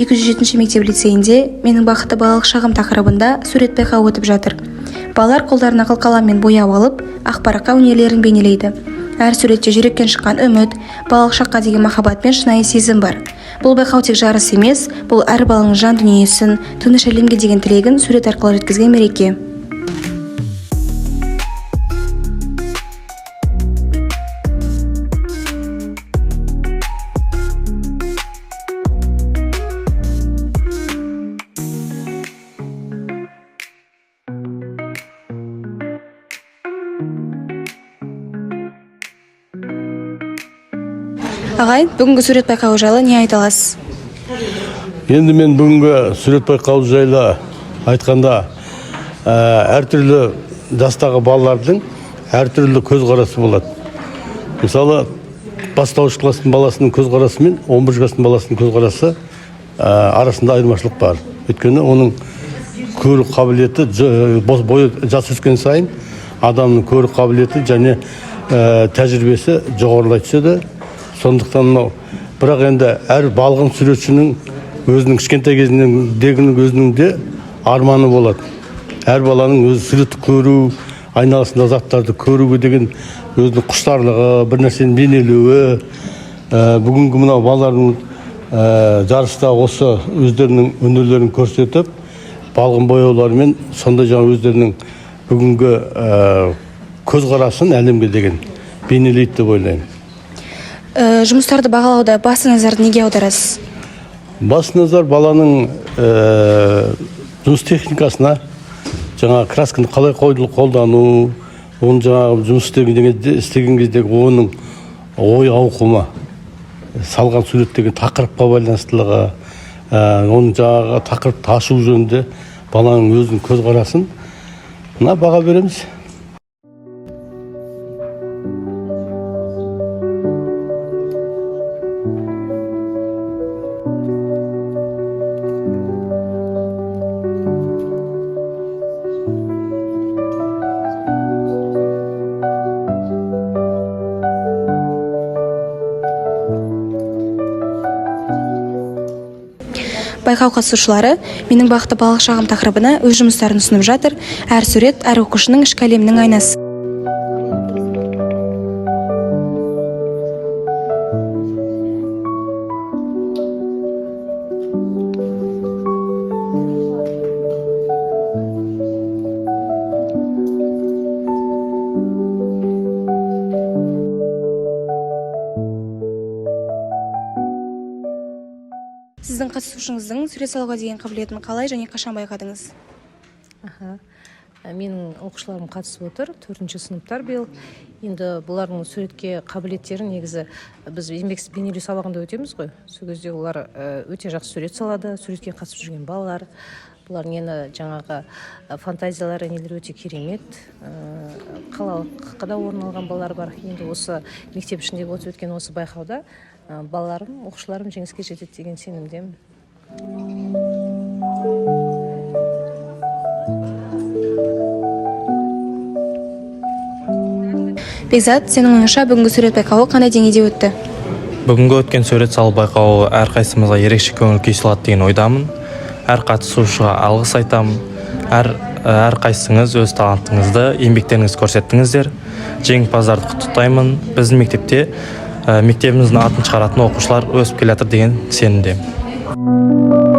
207 мектеп лицейінде менің бақытты балалық шағым тақырыбында сурет байқауы өтіп жатыр. Балалар қолдарына қылқалам мен бояу алып, ақпараққа өнерлерін бейнелейді. Әр суретте жүректен шыққан үміт, балалық шаққа деген махаббат пен шынайы сезім бар. Бұл байқау тек жарыс емес, бұл әр баланың жан дүниесін, тыныш әлемге деген тілегін сурет арқылы жеткізген мереке. Ағай, бүгінгі сурет байқауы жайлы не айта аласыз? Енді мен бүгінгі сурет байқауы жайлы айтқанда, әртүрлі жастағы балалардың әртүрлі көзқарасы болады. Мысалы, бастауыш кластың баласының көзқарасы мен 11 жастың баласының көзқарасы арасында айырмашылық бар. Өйткені оның көру қабілеті бойы жас өскен сайын адамның көру қабілеті және тәжірибесі жоғарылай түседі. Сондықтан бірақ енді әр балғын суретшінің өзінің кішкентай кезіндегі өзінің де арманы болады. Әр баланың өз суретті көру, айналасында заттарды көруге деген өзінің құштарлығы, бір нәрсені бейнелеуі. Бүгінгі мынау балалардың жарыста осы өздерінің өнерлерін көрсетіп, балғын бояуларымен сондай жаңа өздерінің бүгінгі көзқарасын әлемге деген бейнелейді деп ойлаймын. Жұмыстарды бағалауда басты назарды неге аударасыз? Басты назар баланың жұмыс техникасына, жаңа красканы қалай қолдану, оны жаңа жұмыс істеген кездегі оның ой ауқымы, салған суреттегі тақырыпқа байланыстылығы, оның жаңағы тақырыпты ашу жөнінде баланың өзінің көзқарасын баға береміз. Байқау қатысушылары менің бақытты балалық шағым тақырыбына өз жұмыстарын ұсынып жатыр. Әр сурет әр оқушының ішкі әлемінің айнасы. Сіздің қатысушыңыздың сурет салуға деген қабілетін қалай және қашан байқадыңыз? Менің оқушыларым қатысып отыр, 4-ші сыныптар биыл. Енді бұлардың суретке қабілеттерін негізі біз еңбексіз бейнелеу сабағында өтеміз ғой. Сол кезде олар өте жақсы сурет салады, суретке қатысып жүрген балалар. Бұлардың енді жаңағы фантазиялары нелер өте керемет. Қалалыққа да орын алған балалар бар. Енді осы мектеп ішінде өткен осы байқауда балаларым, оқушыларым жеңіске жетеді деген сенімдемін. Бекзат, сенің ойыңша бүгінгі сурет байқауы қандай деңгейде өтті? Бүгінгі өткен сурет салу байқауы әрқайсымызға ерекше көңіл күй сыйлады деген ойдамын. Әр қатысушыға алғыс айтамын. Әрқайсыңыз өз талантыңызды, еңбектеріңізді көрсеттіңіздер. Жеңімпаздарды құттықтаймын. Біздің мектепте мектебіміздің атын шығаратын оқушылар өсіп келе жатыр деген сенімдемін.